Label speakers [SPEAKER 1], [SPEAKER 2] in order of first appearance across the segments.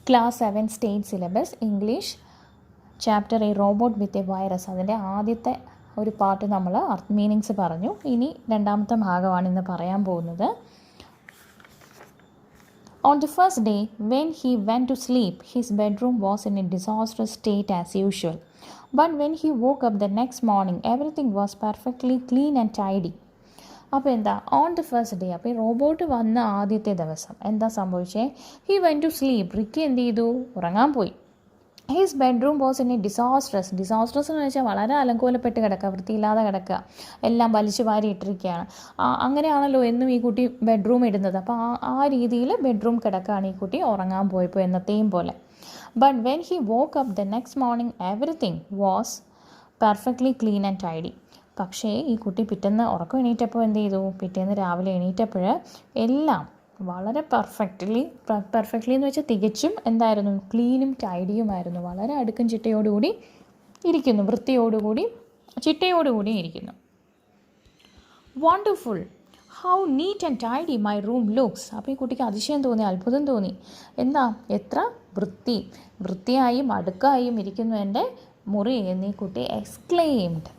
[SPEAKER 1] Class 7 state syllabus English chapter A robot with a virus. അതിൻ്റെ ആദ്യത്തെ ഒരു part നമ്മൾ മീനിങ്സ് പറഞ്ഞു. ഇനി രണ്ടാമത്തെ ഭാഗമാണ് ഇന്ന് പറയാൻ പോകുന്നത്. On the first day, when he went to sleep, his bedroom was in a disastrous state as usual. But when he woke up the next morning, everything was perfectly clean and tidy. അപ്പോൾ എന്താ on the first day, അപ്പോൾ ഈ robot വന്ന ആദ്യത്തെ ദിവസം എന്താ സംഭവിച്ചേ? He went to sleep. Ricky എന്ത് ചെയ്തു? ഉറങ്ങാൻ പോയി. His bedroom was in a disastrous എന്ന് വെച്ചാൽ വളരെ അലങ്കോലപ്പെട്ട് കിടക്കുക, വൃത്തിയില്ലാതെ കിടക്കുക, എല്ലാം വലിച്ചു വാരി ഇട്ടിരിക്കുകയാണ്. അങ്ങനെയാണല്ലോ എന്നും ഈ കുട്ടി ബെഡ്റൂം ഇടുന്നത്. അപ്പോൾ ആ രീതിയിൽ ബെഡ്റൂം കിടക്കുകയാണ് ഈ കുട്ടി ഉറങ്ങാൻ പോയപ്പോൾ എന്നത്തെയും പോലെ. But when he woke up the next morning everything was perfectly clean and tidy. പക്ഷേ ഈ കുട്ടി പിറ്റേന്ന് ഉറക്കം എണീറ്റപ്പോൾ എന്ത് ചെയ്തു? പിറ്റേന്ന് രാവിലെ എണീറ്റപ്പോൾ എല്ലാം വളരെ പെർഫെക്റ്റ്ലി എന്ന് വെച്ചാൽ തികച്ചും എന്തായിരുന്നു? ക്ലീനും ടൈഡിയുമായിരുന്നു. വളരെ അടുക്കും ചിട്ടയോടുകൂടി ഇരിക്കുന്നു, വൃത്തിയോടുകൂടി ചിട്ടയോടുകൂടി ഇരിക്കുന്നു. Wonderful, how neat and tidy my room looks. അപ്പോൾ ഈ കുട്ടിക്ക് അതിശയം തോന്നി, അത്ഭുതം തോന്നി. എന്താ എത്ര വൃത്തിയായും അടുക്കായും ഇരിക്കുന്നു എൻ്റെ മുറി എന്ന് ഈ കുട്ടി exclaimed.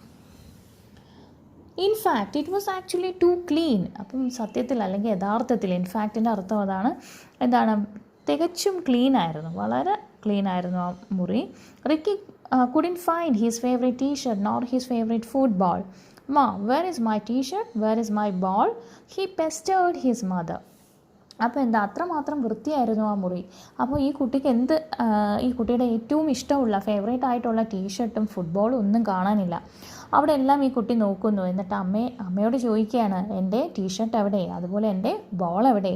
[SPEAKER 1] In fact it was actually too clean. അപ്പം സത്യത്തിൽ അല്ലെങ്കിൽ യഥാർത്ഥത്തിൽ ഇൻഫാക്റ്റിൻ്റെ അർത്ഥം അതാണ്. എന്താണ്? തികച്ചും ക്ലീനായിരുന്നു, വളരെ ക്ലീനായിരുന്നു ആ മുറി. Ricky couldn't find his favourite T shirt nor his favourite football. Ma, where is my t-shirt? Where is my ball? He pestered his mother. അപ്പോൾ എന്താ അത്രമാത്രം വൃത്തിയായിരുന്നു ആ മുറി. അപ്പോൾ ഈ കുട്ടിക്ക് ഈ കുട്ടിയുടെ ഏറ്റവും ഇഷ്ടമുള്ള ഫേവറേറ്റ് ആയിട്ടുള്ള ടീഷർട്ടും ഫുട്ബോളും ഒന്നും കാണാനില്ല. അവിടെ എല്ലാം ഈ കുട്ടി നോക്കുന്നു. എന്നിട്ട് അമ്മയോട് ചോദിക്കുകയാണ്, എൻ്റെ ടീഷർട്ട് എവിടെ, അതുപോലെ എൻ്റെ ബോൾ എവിടെ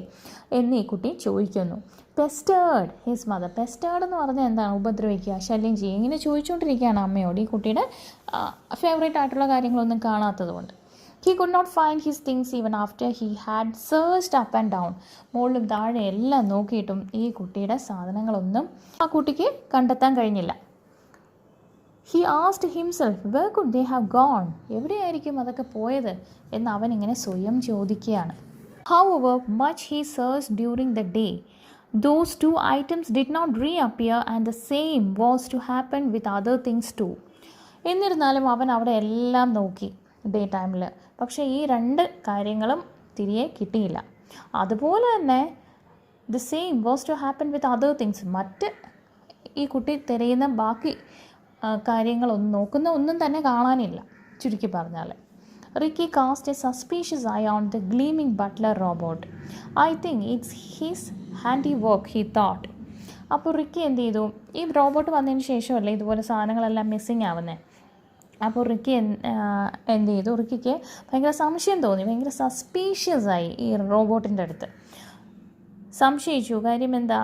[SPEAKER 1] എന്ന് ഈ കുട്ടി ചോദിക്കുന്നു. പെസ്റ്റേർഡ് ഹിസ് മദർ. പെസ്റ്റേർഡ് എന്ന് പറഞ്ഞാൽ എന്താണ്? ഉപദ്രവിക്കുക, ശല്യം ചെയ്യുക. ഇങ്ങനെ ചോദിച്ചുകൊണ്ടിരിക്കുകയാണ് അമ്മയോട്, ഈ കുട്ടിയുടെ ഫേവറേറ്റ് ആയിട്ടുള്ള കാര്യങ്ങളൊന്നും കാണാത്തത് കൊണ്ട്. He could not find his things even after he had searched up and down. മുകളിലും താഴെ എല്ലാം നോക്കിയിട്ടും ഈ കുട്ടിയുടെ സാധനങ്ങളൊന്നും ആ കുട്ടിക്ക് കണ്ടെത്താൻ കഴിഞ്ഞില്ല. He asked himself, where could they have gone? എവിടെയായിരിക്കും അതൊക്കെ പോയത് എന്ന് അവൻ ഇങ്ങനെ സ്വയം ചോദിക്കുകയാണ്. However much he searched during the day, those two items did not reappear, and the same was to happen with other things too. എന്നിരുന്നാലും അവൻ അവിടെ എല്ലാം നോക്കി ഡേ ടൈമിൽ. പക്ഷേ ഈ രണ്ട് കാര്യങ്ങളും തിരികെ കിട്ടിയില്ല. അതുപോലെ തന്നെ the same was to happen with other things. മറ്റ് ഈ കുട്ടി തിരയുന്ന ബാക്കി കാര്യങ്ങളൊന്നും നോക്കുന്ന ഒന്നും തന്നെ കാണാനില്ല. ചുരുക്കി പറഞ്ഞാൽ Ricky cast a suspicious eye on the gleaming butler robot. I think it's his handiwork he thought. അപ്പോൾ റിക്കി എന്ത് ചെയ്തു? ഈ റോബോട്ട് വന്നതിന് ശേഷമല്ലേ ഇതുപോലെ സാധനങ്ങളെല്ലാം മിസ്സിങ് ആവുന്നത്. അപ്പോൾ റിക്കി എന്ത് ചെയ്തു? റിക്കിക്ക് ഭയങ്കര സംശയം തോന്നി, ഭയങ്കര സസ്പീഷ്യസ് ആയി ഈ റോബോട്ടിൻ്റെ അടുത്ത്. സംശയിച്ചു. കാര്യം എന്താ?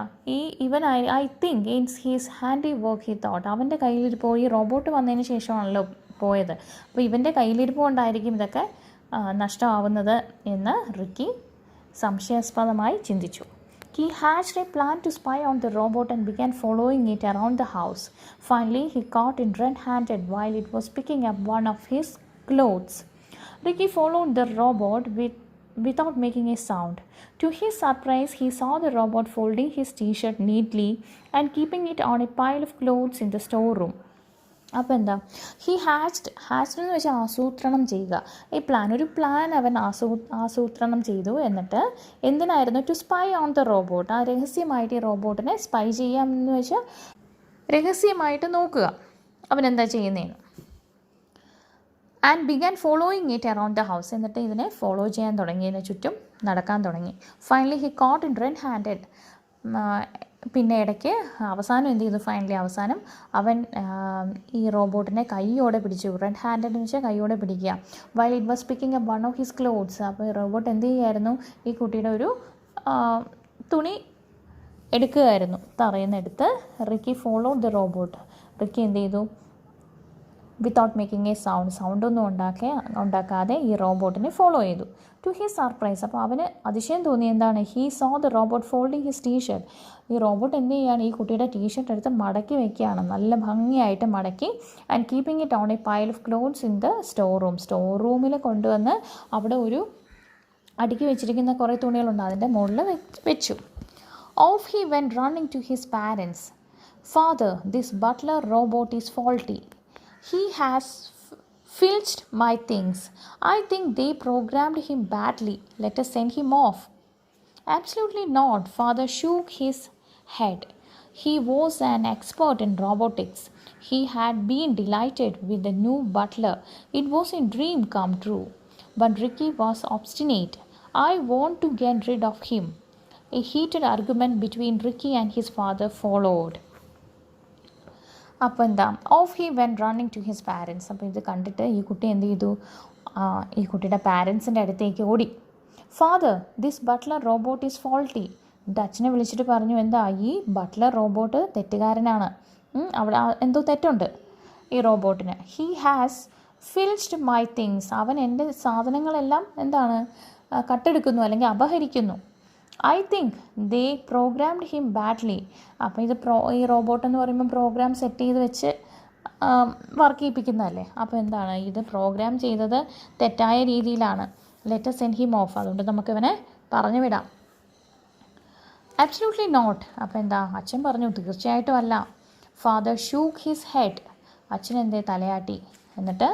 [SPEAKER 1] I think it's he's handy work he thought. അവൻ്റെ കയ്യിലിരിപ്പോൾ ഈ റോബോട്ട് വന്നതിന് ശേഷമാണല്ലോ പോയത്. അപ്പോൾ ഇവൻ്റെ കയ്യിലിരിപ്പ് കൊണ്ടായിരിക്കും ഇതൊക്കെ നഷ്ടമാവുന്നത് എന്ന് റിക്കി സംശയാസ്പദമായി ചിന്തിച്ചു. He hatched a plan to spy on the robot and began following it around the house. Finally, he caught it red-handed while it was picking up one of his clothes. Ricky followed the robot without making a sound. To his surprise, he saw the robot folding his t-shirt neatly and keeping it on a pile of clothes in the storeroom. അപ്പോൾ എന്താ? He hatched എന്ന് വെച്ചാൽ ആസൂത്രണം ചെയ്യുക. ഒരു plan അവൻ ആസൂത്രണം ചെയ്തു. എന്നിട്ട് എന്തിനായിരുന്നു? To spy on the robot. ആ രഹസ്യമായിട്ട് ഈ റോബോട്ടിനെ സ്പൈ ചെയ്യാമെന്ന് വെച്ചാൽ രഹസ്യമായിട്ട് നോക്കുക അവൻ എന്താ ചെയ്യുന്നതെന്ന്. And began following it around the house. എന്നിട്ട് ഇതിനെ ഫോളോ ചെയ്യാൻ തുടങ്ങി, ഇതിന് ചുറ്റും നടക്കാൻ തുടങ്ങി. Finally he caught in red handed. പിന്നെ ഇടയ്ക്ക് അവസാനം എന്ത് ചെയ്തു? അവസാനം അവൻ ഈ റോബോട്ടിനെ കൈയോടെ പിടിച്ചു. റെഡ് ഹാൻഡഡ് എന്ന് വെച്ചാൽ കൈയോടെ പിടിക്കുക. While it was picking up one of his clothes. അപ്പോൾ ഈ റോബോട്ട് എന്ത് ചെയ്യുമായിരുന്നു? ഈ കുട്ടിയുടെ ഒരു തുണി എടുക്കുകയായിരുന്നു, തറയുന്നെടുത്ത്. Ricky followed the robot. Ricky എന്ത് ചെയ്തു? വിത്തൗട്ട് മേക്കിംഗ് എ സൗണ്ടൊന്നും ഉണ്ടാക്കാതെ ഈ റോബോട്ടിനെ ഫോളോ ചെയ്തു. ടു ഹിസ് സർപ്രൈസ്, അപ്പോൾ അവന് അതിശയം തോന്നി. എന്താണ്? He saw the robot folding his T-shirt. ഈ റോബോട്ട് എന്ത് ചെയ്യുകയാണ്? ഈ കുട്ടിയുടെ ടീഷർട്ട് എടുത്ത് മടക്കി വയ്ക്കുകയാണ്, നല്ല ഭംഗിയായിട്ട് മടക്കി. And keeping it on A pile of clothes in the store റൂമിൽ കൊണ്ടുവന്ന് അവിടെ ഒരു അടുക്കി വെച്ചിരിക്കുന്ന കുറേ തുണികളുണ്ട്, അതിൻ്റെ മുകളിൽ വെച്ചു. Off he went running to his parents. "Father, this butler robot is faulty. He has filched my things. I think they programmed him badly. Let us send him off." "Absolutely not." Father shook his head. He was an expert in robotics. He had been delighted with the new butler. It was a dream come true. But Ricky was obstinate. "I want to get rid of him." A heated argument between Ricky and his father followed. അപ്പോൾ എന്താ, off he went running to his parents. അപ്പോൾ ഇത് കണ്ടിട്ട് ഈ കുട്ടി എന്ത് ചെയ്തു, ഈ കുട്ടിയുടെ പാരൻസിൻ്റെ അടുത്തേക്ക് ഓടി. "Father, this butler robot is faulty." എന്നിട്ട് അച്ഛനെ വിളിച്ചിട്ട് പറഞ്ഞു, എന്താ, ഈ ബട്ട്ലർ റോബോട്ട് തെറ്റുകാരനാണ്, അവിടെ എന്തോ തെറ്റുണ്ട് ഈ റോബോട്ടിന്. "He has filched my things." അവൻ എൻ്റെ സാധനങ്ങളെല്ലാം എന്താണ് കട്ടെടുക്കുന്നു അല്ലെങ്കിൽ അപഹരിക്കുന്നു. "I think they programmed him badly." അപ്പോൾ ഇത് ഈ റോബോട്ട് എന്ന് പറയുമ്പോൾ പ്രോഗ്രാം സെറ്റ് ചെയ്ത് വെച്ച് വർക്ക് ചെയ്യിപ്പിക്കുന്നതല്ലേ. അപ്പോൾ എന്താണ്, ഇത് പ്രോഗ്രാം ചെയ്തത് തെറ്റായ രീതിയിലാണ്. Let us send him off. അതുകൊണ്ട് നമുക്കിവനെ പറഞ്ഞു വിടാം. "Absolutely not." അപ്പോൾ എന്താ, അച്ഛൻ പറഞ്ഞു, തീർച്ചയായിട്ടും അല്ല. Father shook his head. അച്ഛൻ എന്തേ തലയാട്ടി. എന്നിട്ട്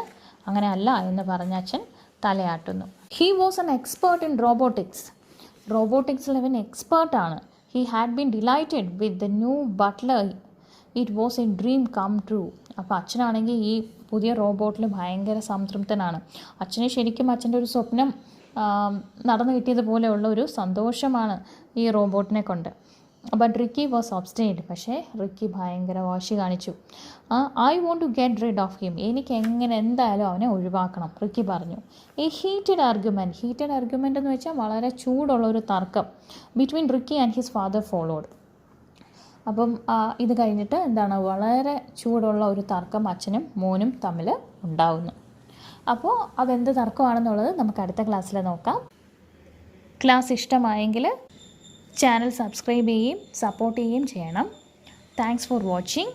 [SPEAKER 1] അങ്ങനെ അല്ല എന്ന് പറഞ്ഞ അച്ഛൻ തലയാട്ടുന്നു. "He was an expert in robotics." റോബോട്ടിക്സിൽ അവൻ എക്സ്പേർട്ടാണ്. "He had been delighted with the new butler. It was a dream come true." അപ്പോൾ അച്ഛനാണെങ്കിൽ ഈ പുതിയ റോബോട്ടിൽ ഭയങ്കര സംതൃപ്തനാണ്. അച്ഛന് ശരിക്കും അച്ഛൻ്റെ ഒരു സ്വപ്നം നടന്നു കിട്ടിയതുപോലെയുള്ള ഒരു സന്തോഷമാണ് ഈ റോബോട്ടിനെ കൊണ്ട്. But Ricky was obstinate. പക്ഷേ റിക്കി ഭയങ്കര വാശി കാണിച്ചു. "I want to get rid of him." എനിക്ക് എങ്ങനെ എന്തായാലും അവനെ ഒഴിവാക്കണം, റിക്കി പറഞ്ഞു. ഈ ഹീറ്റഡ് ആർഗ്യുമെൻ്റ് എന്ന് വെച്ചാൽ വളരെ ചൂടുള്ളൊരു തർക്കം between Ricky and his father followed. അപ്പം ഇത് കഴിഞ്ഞിട്ട് എന്താണ്, വളരെ ചൂടുള്ള ഒരു തർക്കം അച്ഛനും മോനും തമ്മിൽ ഉണ്ടാവുന്നു. അപ്പോൾ അതെന്ത് തർക്കമാണെന്നുള്ളത് നമുക്ക് അടുത്ത ക്ലാസ്സിൽ നോക്കാം. ക്ലാസ് ഇഷ്ടമായെങ്കിൽ ചാനൽ സബ്സ്ക്രൈബ് ചെയ്യുകയും സപ്പോർട്ട് ചെയ്യുകയും ചെയ്യണം. Thanks for watching.